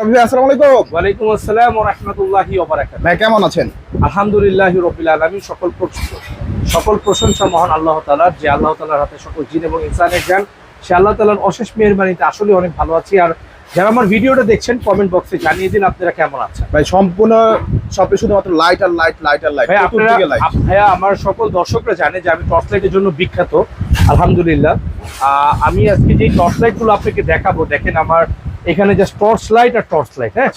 আসসালামু আলাইকুম। ওয়ালাইকুম আসসালাম ওয়া রাহমাতুল্লাহি ওয়া বারাকাতুহু। ভাই কেমন আছেন? আলহামদুলিল্লাহি রাব্বিল আলামিন। সকল প্রশংসা মহান আল্লাহ তাআলার, যে আল্লাহ তাআলার হাতে সকল জিন এবং ইনসানের জ্ঞান। সে আল্লাহ তাআলার অশেষ মেহেরবানিতে আসলে অনেক ভালো আছি। আর যারা আমার ভিডিওটা দেখছেন কমেন্ট বক্সে জানিয়ে দিন আপনারা কেমন আছেন। ভাই সম্পূর্ণ সবই শুধুমাত্র লাইট আর লাইট, লাইট আর লাইট। ভাইয়া আমার সকল দর্শকরা জানে যে আমি টর্চ লাইটের জন্য বিখ্যাত, আলহামদুলিল্লাহ। আমি আজকে যে টর্চ লাইট গুলো আপনাকে দেখাবো, দেখেন আমার এখানে জাস্ট টর্চ লাইট আর টর্চ লাইট। হ্যাঁ,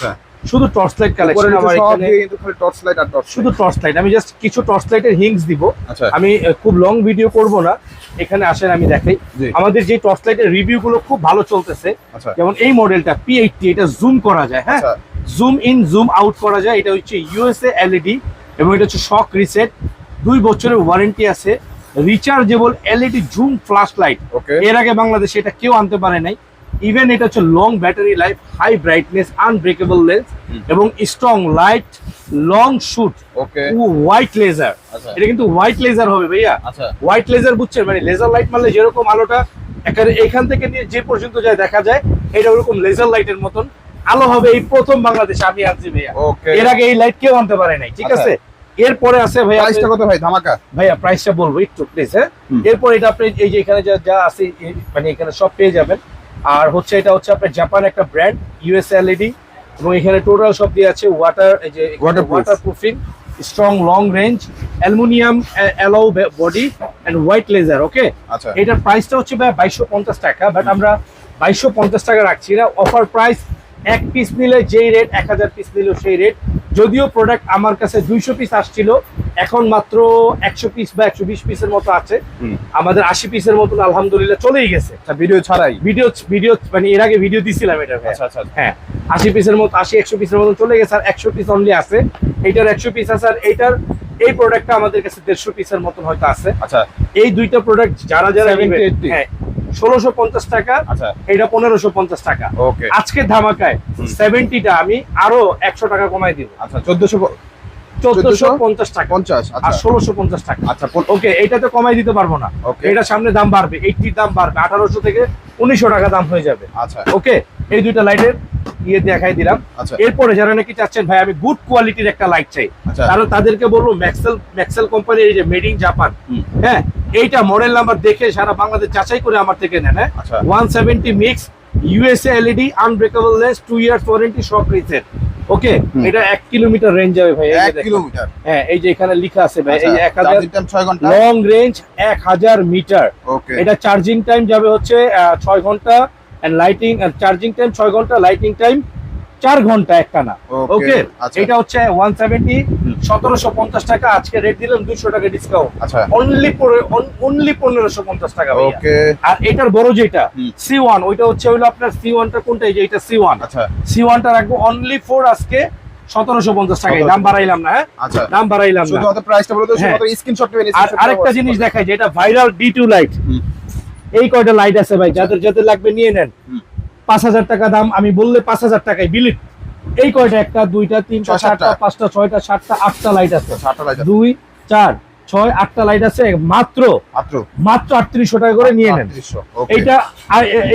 শুধু টর্চ লাইট কালেকশন আমার এখানে, কিন্তু খালি টর্চ লাইট আর টর্চ, শুধু টর্চ লাইট। আমি জাস্ট কিছু টর্চ লাইটের হিংস দিব। আমি খুব লং ভিডিও করব না, এখানে আসেন আমি দেখাই। আমাদের যে টর্চ লাইটের রিভিউ গুলো খুব ভালো চলতেছে, যেমন এই মডেলটা P80, এটা জুম করা যায়। হ্যাঁ, জুম ইন জুম আউট করা যায়। এটা হচ্ছে ইউএসএ এলইডি এবং এটা হচ্ছে শক রিসেট, 2 বছরের ওয়ারেন্টি আছে। Rechargeable LED zoom flash light, এর আগে বাংলাদেশে এটা কেউ আনতে পারে নাই। ইভেন এটা হচ্ছে long battery life, high brightness, unbreakable lens এবং strong light, long shoot, white laser. এটা কিন্তু হোয়াইট লেজার হবে ভাইয়া, হোয়াইট লেজার বুঝছেন, মানে লেজার লাইট মারলে যেরকম আলোটা এখান থেকে নিয়ে যে পর্যন্ত যায় দেখা যায়, এটা ওরকম লেজার লাইটের মতন আলো হবে। এই প্রথম বাংলাদেশে আমি আনছি ভাইয়া, এর আগে এই লাইট কেউ আনতে পারে নাই। ঠিক আছে, এরপরে আছে ভাইয়া প্রাইসটা কত ভাই? ধামাকা ভাইয়া, প্রাইসটা বলবো একটু প্লিজ। হ্যাঁ, এরপর এটা আপনি এই যে এখানে যা আছে মানে এখানে সব পেয়ে যাবেন। আর হচ্ছে এটা হচ্ছে আপনার জাপান একটা ব্র্যান্ড, ইউএসএ এলইডি, এবং এখানে টোটাল সব দিয়ে আছে ওয়াটার, এই যে water proofing, strong long range, aluminium alloy body and white laser. Okay, এটার প্রাইসটা হচ্ছে ভাই 2250 টাকা, বাট আমরা 2250 টাকা রাখছি না। অফার প্রাইস, এক পিস নিলে যেই রেট, 1000 পিস নিলেও সেই রেট। যদিও প্রোডাক্ট আমার কাছে 200 পিস আসছিল, এখন মাত্র 100 পিস বা 120 পিসের মতো আছে। আমাদের 80 পিসের মতো আলহামদুলিল্লাহ চলেই গেছে। ভিডিও ছাড়াই, ভিডিও মানে এর আগে ভিডিও দিছিলাম এটা। হ্যাঁ, 80 পিসের মতো, 80-100 পিসের মতো চলে গেছে। আর 100 পিস অনলি আছে, এইটার 100 পিস আছে। আর এইটার এই প্রোডাক্টটা আমাদের কাছে 150 পিসের মতন হয়তো আছে। এই দুইটা প্রোডাক্ট যারা হ্যাঁ 1650 টাকা, এটা 1550 টাকা। আজকে ধামাকায় 70টা আমি আরো 100 টাকা কমাই দিব। 1450 টাকা, 50 আর 1650 টাকা। ওকে, এটা তো কমাই দিতে পারবো না, এটা সামনে দাম বাড়বে, 80 দাম বাড়বে, 1800 থেকে 1900 টাকা দাম হয়ে যাবে। ওকে, এই দুইটা লাইটের ইয়ে দেখাই দিলাম। এরপরে যারা নাকি চাচ্ছেন ভাই আমি গুড কোয়ালিটির একটা লাইট চাই, তাদেরকে বলবো ম্যাক্সেল কোম্পানির এই যে মেড ইন জাপান। হ্যাঁ, এইটা মডেল নাম্বার দেখে সারা বাংলাদেশ যাচাই করে আমার থেকে নেন। 170 mix, USA LED, unbreakable lens, 2 years warranty, shock reset. Okay, এটা 1 কিলোমিটার রেঞ্জ যাবে ভাই। 1 কিলোমিটার? হ্যাঁ, এই যে এখানে লেখা আছে ভাই, এই যে 1000 লং রেঞ্জ 1000 মিটার। এটা চার্জিং টাইম যাবে হচ্ছে 6 ঘন্টা, এন্ড লাইটিং চার্জিং টাইম 6 ঘন্টা, লাইটিং টাইম 4 ঘন্টা একটানা। ওকে, এটা হচ্ছে 170, 1750 টাকা। আজকে রেট দিলাম 200 টাকা ডিসকাউন্ট, অনলি 1550 টাকা। ওকে, আর এটার বড় যেটা C1, ওইটা হচ্ছে হলো আপনার C1 টা কোনটা, এই যে এটা C1। C1 টা রাখবো অনলি ফর আজকে 1750 টাকায়। দাম বাড়াইলাম না। হ্যাঁ, দাম বাড়াইলাম না, শুধুমাত্র প্রাইসটা বলে দাও, শুধুমাত্র স্ক্রিনশট নেবেন। আর আরেকটা জিনিস দেখাই, যে এটা ভাইরাল D2 লাইট। এই কয়টা লাইট আছে ভাই, যাদের লাগবে নিয়ে নেন। 5000 টাকা দাম, আমি বললে 5000 টাকায় বিলিট। এই কয়টা, 1 2 3 4 5 6 7 8টা লাইট আছে। 2 4 6 8টা লাইট আছে, মাত্র 3800 টাকা করে নিয়ে নেন।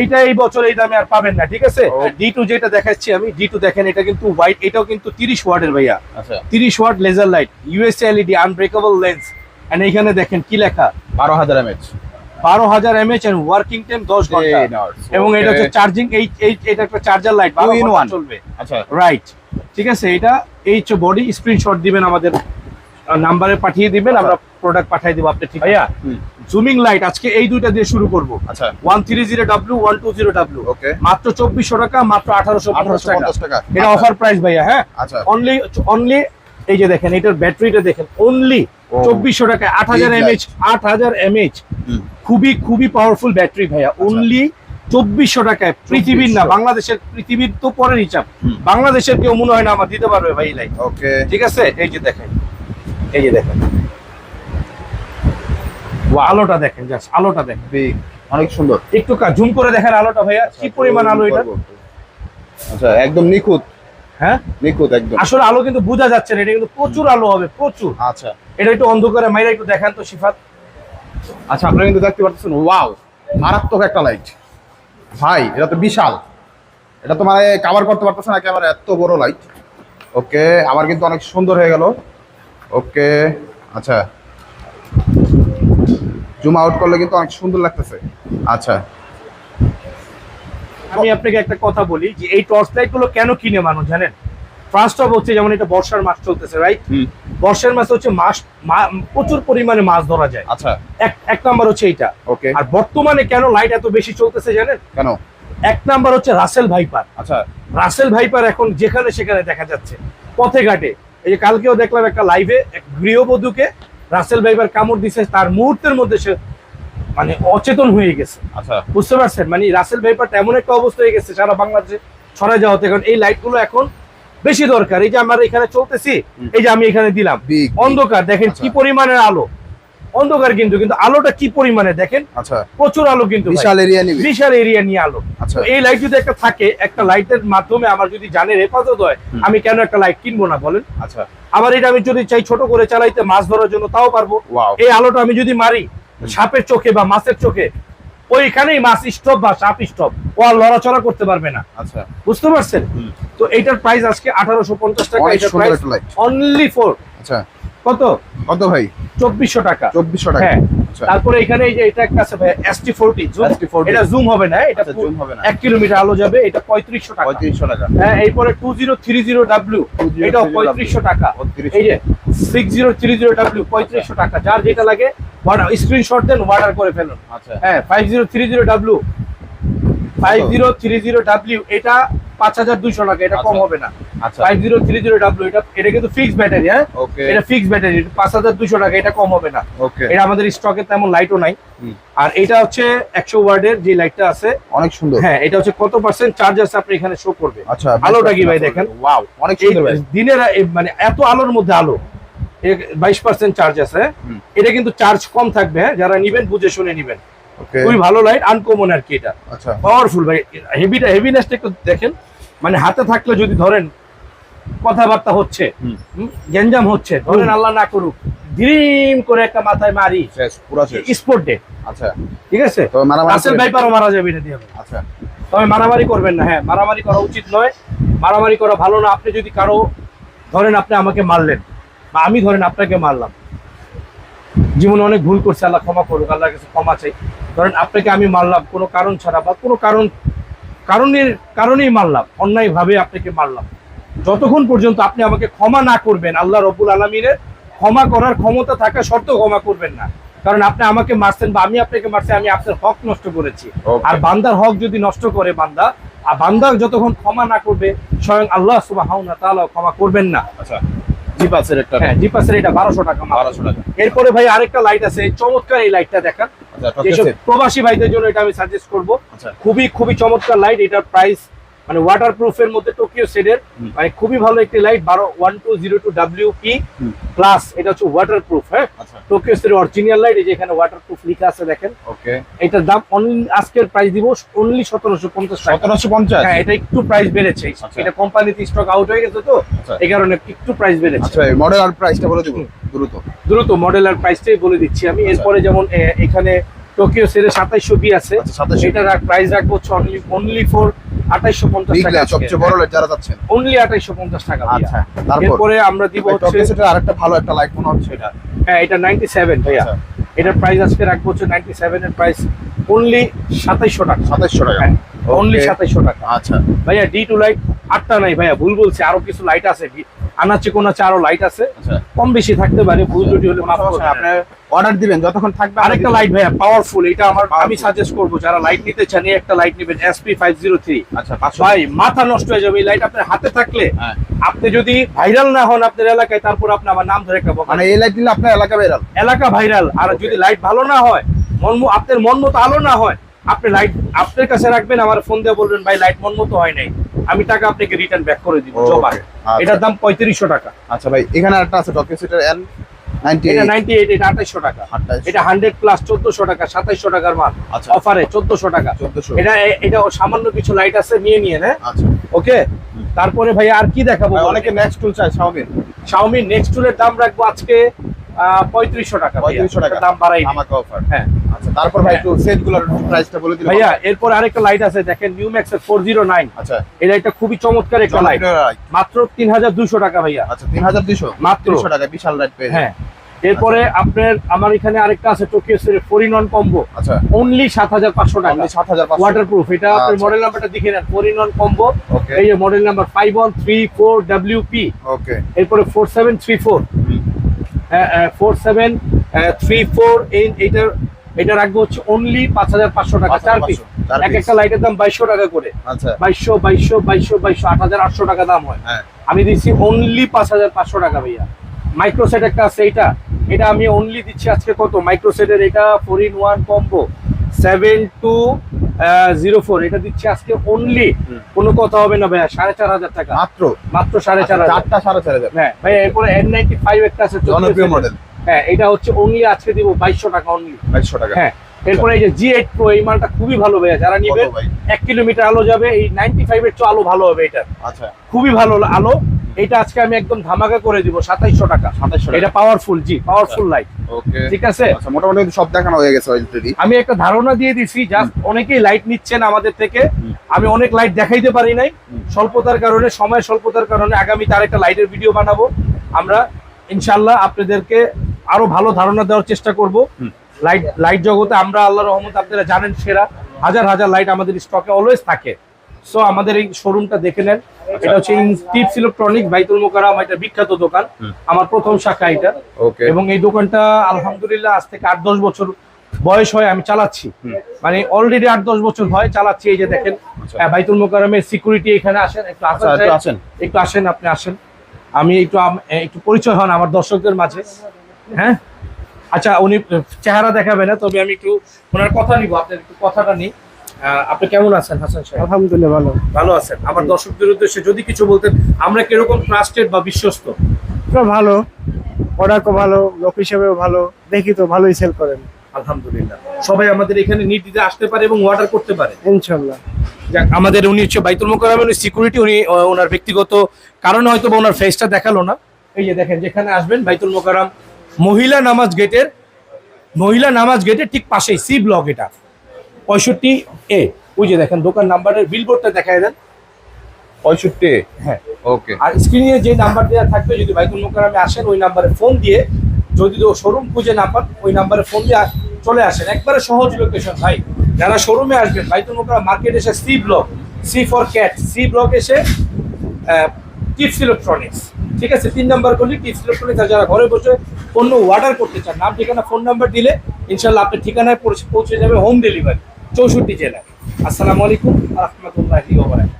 এইটা এই বছর এই দামে আর পাবেন না। ঠিক আছে, D2 যেটা দেখাচ্ছি আমি, D2 দেখেন, এটা কিন্তু হোয়াইট, এটাও কিন্তু 30 ওয়াটের ভাইয়া। 30 watt laser light, USA LED, unbreakable lens. And এইখানে দেখেন কি লেখা, 12000 mAh এন্ড ওয়ার্কিং টাইম 10 ঘন্টা। এবং এটা হচ্ছে চার্জিং, এটা একটা চার্জার লাইট, 12 ঘন্টা চলবে। রাইট, ঠিক আছে। এটা এই হচ্ছে বডি, স্ক্রিনশট দিবেন, আমাদের নাম্বারে পাঠিয়ে দিবেন, আমরা প্রোডাক্ট পাঠিয়ে দিব আপনি। ঠিক ভাইয়া, জুমিং লাইট আজকে এই দুইটা দিয়ে শুরু করব। 130W, 120W, মাত্র 2400 টাকা, মাত্র 1850 টাকা। এটা অফার প্রাইস ভাইয়া। হ্যাঁ, অনলি এই যে দেখেন, এটার ব্যাটারিটা দেখেন, অনলি 2400 টাকা, 8000 mAh। খুবই পাওয়ারফুল ব্যাটারি ভাইয়া, অনলি 2400 টাকায়। পৃথিবীর না, বাংলাদেশের, পৃথিবীর তো পরের হিসাব, বাংলাদেশের কেউ মনে হয় না আমার দিতে পারবে ভাই লাইট। ঠিক আছে, এই যে দেখেন, এই যে দেখেন আলোটা দেখেন, জাস্ট আলোটা দেখেন, অনেক সুন্দর। একটু জুম করে দেখেন আলোটা ভাইয়া, কি পরিমাণ আলো এটা। একদম নিখুঁত। হ্যাঁ, নিখুঁত একদম। আসলে আলো কিন্তু বোঝা যাচ্ছে না, এটা কিন্তু প্রচুর আলো হবে, প্রচুর। এটা একটু অন্ধকারে মাইরা একটু দেখান তো সিফাত। আপনারা কিন্তু দেখতে পাচ্ছেন, ওয়াও, মারাত্মক একটা লাইট ভাই, এটা তো বিশাল। এটা তো মানে কভার করতে পারতেছে না ক্যামেরা, এত বড় লাইট। ওকে, আমার কিন্তু অনেক সুন্দর হয়ে গেল। ওকে, আচ্ছা, জুম আউট করলে কিন্তু অনেক সুন্দর লাগতেছে। আচ্ছা, আমি আপনাকে একটা কথা বলি যে এই টর্চ লাইট গুলো কেন কিনে মানুষ জানেন? ফার্স্ট অফ হচ্ছে যেমন এটা বর্ষার মাস চলতেছে, রাইট? বর্ষার মাসে হচ্ছে প্রচুর পরিমাণে মাছ ধরা যায়। আচ্ছা, এক নাম্বার হচ্ছে এইটা। ওকে, আর বর্তমানে কেন লাইট এত বেশি চলতেছে জানেন? কেন? এক নাম্বার হচ্ছে রাসেল ভাইপার। আচ্ছা, রাসেল ভাইপার এখন যেখানে সেখানে দেখা যাচ্ছে, পথে ঘাটে। এই যে কালকেও দেখলাম একটা লাইভে এক গৃহবধূকে রাসেল ভাইপার কামড় দিছে, তার মুহূর্তের মধ্যে সে মানে অচেতন হয়ে গেছে। আচ্ছা, বুঝতে পারছেন? মানে রাসেল ভাইপারটা এমন একটা অবস্থা হয়ে গেছে সারা বাংলাদেশে ছড়া যাওয়াতে এখন এই লাইট গুলো এখন বেশি দরকার। এই যে আমরা এখানে চলতেছি, এই যে আমি এখানে দিলাম, অন্ধকার দেখেন কি পরিমাণের আলো, অন্ধকার কিন্তু কিন্তু আলোটা কি পরিমাণে দেখেন। আচ্ছা, প্রচুর আলো কিন্তু, বিশাল এরিয়া নিবে, বিশাল এরিয়া নিয়ে আলো। আচ্ছা, এই লাইট যদি একটা থাকে, একটা লাইটের মাধ্যমে আমার যদি জানের হেফাজত হয়, আমি কেন একটা লাইট কিনবো না বলেন? আচ্ছা, আবার এটা আমি যদি চাই ছোট করে চালাইতে, মাছ ধরার জন্য, তাও পারবো। এই আলোটা আমি যদি মারি সাপের চোখে বা মাছের চোখে, ওইখানেই মাছ স্টপ বা সাপ স্টপ, ও আর লড়াচড়া করতে পারবে না। আচ্ছা, বুঝতে পারছেন? তো এইটার প্রাইস আজকে 1850 টাকা। অনেক এটার সুন্দর প্রাইস একটা লাইট। অনলি ফর আচ্ছা, কত কত ভাই? 2400 টাকা। 2400 টাকা। হ্যাঁ। আচ্ছা, তারপরে এখানে এই যে এটা একটা আছে ভাই ST40 জুম। ST40 এটা জুম হবে না, এটা আচ্ছা, জুম হবে না। 1 কিলোমিটার আলো যাবে, এটা 3500 টাকা। 3500 টাকা। হ্যাঁ, এরপরে 2030W, এটা 3500 টাকা। 3500 এই যে 6030W 3500 টাকা। যার যেটা লাগে স্ক্রিনশট দেন, অর্ডার করে ফেলুন। আচ্ছা, হ্যাঁ, 5030W, 5030W এটা 5200 টাকা, এটা কম হবে না। আচ্ছা, 5030W এটা কিন্তু ফিক্সড ব্যাটারি। হ্যাঁ, ওকে, এটা ফিক্সড ব্যাটারি, 5200 টাকা, এটা কম হবে না। ওকে, এটা আমাদের স্টকে তেমন লাইটও নাই। আর এটা হচ্ছে 100 ওয়াটের যে লাইটটা আছে, অনেক সুন্দর। হ্যাঁ, এটা হচ্ছে কত পার্সেন্ট চার্জ আছে আপনি এখানে শো করবে। আচ্ছা, আলোটা কি ভাই দেখেন, ওয়াও, অনেক এই সুন্দর ভাই। দিনের মানে এত আলোর মধ্যে আলো, 22% চার্জ আছে। এটা কিন্তু চার্জ কম থাকবে, হ্যাঁ, যারা নিবেন বুঝে শুনে নিবেন। ওকে, খুবই ভালো লাইট, আনকমন আর কি। এটা আচ্ছা, পাওয়ারফুল ভাই। হেভিনেসটা একটু দেখেন, মানে হাতে থাকলে যদি ধরেন কথাবার্তা হচ্ছে, গ্যাঞ্জাম হচ্ছে, ধরেন আল্লাহ না করুক, ড্রিম করে একটা মাথায় মারি, শেষ, পুরো শেষ। Spot day. আচ্ছা, ঠিক আছে, তো মারামারি রাসেল করবেন? ভাইপারও মারা যাবে এটা দিয়ে। আচ্ছা, তবে মারামারি করবেন না। হ্যাঁ, মারামারি করা উচিত নয়, মারামারি করা ভালো না। আপনি যদি কারো ধরেন আপনি আমাকে মারলেন, বা আমি ধরেন আপনাকে মারলাম, জীবনে অনেক ভুল করছে, আল্লাহ ক্ষমা করুক, আল্লাহর কাছে ক্ষমা চাই। ধরেন আপনাকে আমি মারলাম কোনো কারণ ছাড়া, বা কোনো কারণেই মারলাম, অন্যায় ভাবে আপনাকে মারলাম। যতক্ষণ পর্যন্ত আপনি আমাকে ক্ষমা না করবেন, আল্লাহ রব্বুল আলামিনের ক্ষমা করার ক্ষমতা থাকা সত্ত্বেও ক্ষমা করবেন না। কারণ আপনি আমাকে মারছেন বা আমি আপনাকে মারছি, আমি আপনার হক নষ্ট করেছি। আর বান্দার হক যদি নষ্ট করে বান্দা, আর বান্দা যতক্ষণ ক্ষমা না করবে, স্বয়ং আল্লাহ সুবহানাহু ওয়া তাআলা ক্ষমা করবেন না। আচ্ছা, জিপাসের একটা, হ্যাঁ, জিপাসের এটা 1200 টাকা। 1200 টাকা। এরপরে ভাই আরেকটা লাইট আছে, চমৎকার এই লাইটটা দেখান। আচ্ছা, যেসব প্রবাসী ভাইদের জন্য এটা আমি সাজেস্ট করব। আচ্ছা, খুবই চমৎকার লাইট। এটার প্রাইস মানে ওয়াটারপ্রুফ এর মধ্যে টোকিও সেডের, মানে খুবই ভালো একটি লাইট। 1202 প্লাস, এটা হচ্ছে ওয়াটারপ্রুফ। হ্যাঁ, আচ্ছা, টোকিও সেডের অরিজিনাল লাইট। এই যে এখানে ওয়াটারপ্রুফ লেখা আছে দেখেন। ওকে, এটার দাম আজকের প্রাইস দিব অনলি 1750 টাকা। 1750? হ্যাঁ, এটা একটু প্রাইস বেড়েছে। আচ্ছা, এটা কোম্পানিতে স্টক আউট হয়ে গেছে, তো আচ্ছা, এই কারণে একটু প্রাইস বেড়েছে। আচ্ছা, মডেল আর প্রাইসটা বলে দিব দ্রুত। মডেল আর প্রাইসটাই বলে দিচ্ছি আমি। এরপরে যেমন এখানে টোকিও সেডের 2720 আছে, আচ্ছা, 2720 এটার প্রাইস রাখবো হচ্ছে অনলি ফর 2850 টাকা। সবচেয়ে বড় লাইট যারা যাচ্ছেন, অনলি 2850 টাকা। আচ্ছা, তারপর এরপরে আমরা দিব হচ্ছে টোকিও সেটের আরেকটা ভালো একটা লাইট মনে হচ্ছে এটা। হ্যাঁ, এটা 97 ভাইয়া। আচ্ছা, এটার প্রাইস আজকে রাখবো হচ্ছে 97 এর প্রাইস অনলি 2700 টাকা। 2700 টাকা, অনলি 2700 টাকা। আচ্ছা ভাইয়া D2 লাইট 8টা নাই ভাইয়া, ভুল বলছি, আরো কিছু লাইট আছে, আনাচে কোনাচে আরো লাইট আছে, আচ্ছা, কম বেশি থাকতে পারে, ভুল ত্রুটি হলে মাফ করবেন। আপনি অর্ডার দিবেন যতক্ষণ থাকবে। আরেকটা লাইট ভাইয়া পাওয়ারফুল, এটা আমি সাজেস্ট করব যারা লাইট নিতে চান, এই একটা লাইট নেবেন SP503। আচ্ছা, ভাই মাথা নষ্ট হয়ে যাবে এই লাইট আপনার হাতে থাকলে। হ্যাঁ, আপনি যদি ভাইরাল না হন আপনার এলাকায়, তারপর আপনি আমার নাম ধরে একটা মানে এই লাইট নিলে আপনার এলাকা বেরাল, এলাকা ভাইরাল। আর যদি লাইট ভালো না হয়, আপনার মন মতো আলো না হয়, আপনি লাইট আপনার কাছে রাখবেন, আমার ফোন দিয়ে বলবেন ভাই লাইট মন মতো হয় নাই, আমি টাকা আপনাকে রিটার্ন ব্যাক করে দিব জমা। এটার দাম 3500 টাকা। আচ্ছা ভাই, এখানে আরেকটা আছে টোকিও সেটের N98, এটা 98, এটা 2800 টাকা। এটা 100 প্লাস 1400 টাকা, 2700 টাকার মাল। আচ্ছা, অফারে 1400 টাকা। 1400। এটা সামান্য কিছু লাইট আছে, নিয়ে না। আচ্ছা, ওকে, তারপরে ভাই আর কি দেখাবো? অনেকে নেক্সট টুল চায়, Xiaomi নেক্সট টুলের দাম রাখবো আজকে 3500 টাকা 3500 টাকা দাম বাড়াই আমাকে অফার। হ্যাঁ আচ্ছা, তারপর ভাই একটু সেটগুলোর প্রাইসটা বলে দিলে ভাইয়া এরপর আরেকটা লাইট আছে দেখেন নিউম্যাক্স 409। আচ্ছা, এটা একটা খুবই চমৎকার একটা লাইট, মাত্র 3200 টাকা ভাইয়া। আচ্ছা 3200 মাত্র 300 টাকা বিশাল লাইট পেয়ে হ্যাঁ। এরপরে আপনার আমার এখানে আরেকটা আছে টোকিও সেট 4-in-1 কম্বো, আচ্ছা অনলি 7500 টাকা, 7500 ওয়াটারপ্রুফ। এটা আপনার আচ্ছা। মডেল নাম্বারটা দেখে নেন, 4-in-1 কম্বো। ওকে এই যে মডেল নাম্বার 5134WP। ওকে এরপরে 4734 4734 এটা রাখবো হচ্ছে অনলি 5500 টাকা, 4 পিস। এক একটা লাইটের দাম 2200 টাকা করে, আচ্ছা 2200 8800 টাকা দাম হয়। হ্যাঁ আমি দিচ্ছি অনলি 5500 টাকা ভাইয়া। মাইক্রোসেট একটা আছে, এটা আমি অনলি দিচ্ছি আজকে কত, মাইক্রোসেটের এটা 4-in-1 কম্বো 7204, এটা দিচ্ছি আজকে অনলি, কোনো কথা হবে না ভাইয়া, 4500 টাকা মাত্র মাত্র 4500। চারটা 4500 হ্যাঁ ভাইয়া। এরপরে N95 একটা আছে, জনপ্রিয় মডেল। হ্যাঁ এটা হচ্ছে অনলি আজকে দিব 2200 টাকা অনলি। 2200 টাকা হ্যাঁ। এরপরে এই যে G8 Pro, এই মালটা খুবই ভালো ভাইয়া, যারা নিবে কত ভাই? 1 কিলোমিটার আলো যাবে। এই 95 এর চেয়ে আলো ভালো হবে এটা, আচ্ছা খুবই ভালো আলো। এটা আজকে আমি একদম ধামাকা করে দিব 2700 টাকা। 2700 টাকা এটা পাওয়ারফুল, জি পাওয়ারফুল লাইট। ওকে ঠিক আছে। আচ্ছা, মোটামুটি কিন্তু সব দেখানো হয়ে গেছে অলরেডি। আমি একটা ধারণা দিয়ে দিছি, জাস্ট অনেকেই লাইট নিচ্ছেন আমাদের থেকে। আমি অনেক লাইট দেখাইতে পারি নাই স্বল্পতার কারণে, সময় স্বল্পতার কারণে। আগামীতে আরেকটা লাইটের ভিডিও বানাবো আমরা ইনশাআল্লাহ, আপনাদেরকে আরো ভালো ধারণা দেওয়ার চেষ্টা করব। লাইট জগতে আমরা আল্লাহর রহমতে আপনারা জানেন সেরা, হাজার হাজার লাইট আমাদের স্টকে অলওয়েজ থাকে। সো আমাদের এই শোরুমটা দেখে নেন। এটা হচ্ছে টিপস ইলেকট্রনিক্স, বাইতুল মোকাররম, এটা বিখ্যাত দোকান, আমার প্রথম শাখা এটা। ওকে এবং এই দোকানটা আলহামদুলিল্লাহ আজ থেকে 8-10 বছর বয়স হয় আমি চালাচ্ছি, মানে অলরেডি 8-10 বছর হয় চালাচ্ছি। এই যে দেখেন বাইতুল মোকাররমের সিকিউরিটি এখানে আসেন, একটু আসেন, একটু আসেন, আপনি আসেন। আমি একটু পরিচয় হন আমার দর্শকদের মাঝে। হ্যাঁ আচ্ছা, উনি চেহারা দেখাবে না, তবে আমি একটু ওনার কথা নিব, আপনার একটু কথাটা নিই। আপনি কেমন আছেন হাসান সাহেব? আলহামদুলিল্লাহ ভালো। ভালো আছেন। আমার দর্শকদের উদ্দেশ্যে যদি কিছু বলতেন, আমরা কিরকম ট্রাস্টেড বা বিশ্বস্ত? ভালো, প্রোডাক্টও ভালো, লোক হিসেবেও ভালো, দেখি তো ভালোই সেল করেন আলহামদুলিল্লাহ। সবাই আমাদের এখানে নির্দ্বিধায় আসতে পারে এবং অর্ডার করতে পারে ইনশাল্লাহ। যাক, আমাদের উনি হচ্ছে বাইতুল মোকাররমের সিকিউরিটি। উনি ওনার ব্যক্তিগত কারণে হয়তো বা ওনার ফেসটা দেখালো না। এই যে দেখেন, যেখানে আসবেন বাইতুল মোকাররম মহিলা নামাজ গেটের ঠিক পাশেই সি ব্লক, এটা 65A। ওই যে দেখেন দোকান নাম্বারের বিলবোর্ডটা দেখায় দেন, 65। হ্যাঁ। ওকে আর স্ক্রিনে যে নাম্বার দেওয়া থাকবে, যদি বাইতুল মোকাররমে আসেন ওই নাম্বারে ফোন দিয়ে, যদি শোরুম খুঁজে না পান ওই নাম্বারে ফোন দিয়ে চলে আসেন। একবারে সহজ লোকেশন ভাই। যারা শোরুমে আসবেন বাইতুল মোকাররম মার্কেট এসে C block, C for cat, C block এসে টিপস ইলেকট্রনিক্স, ঠিক আছে 3 নাম্বার করলে টিপস ইলেকট্রনিক্স। আর যারা ঘরে বসে পণ্য অর্ডার করতে চান, নাম ঠিকানা ফোন নাম্বার দিলে ইনশাল্লাহ আপনার ঠিকানায় পৌঁছে যাবে হোম ডেলিভারি 64 জেলায়। আসসালামু আলাইকুম ওয়া রাহমাতুল্লাহি ওয়া বারাকাতুহু।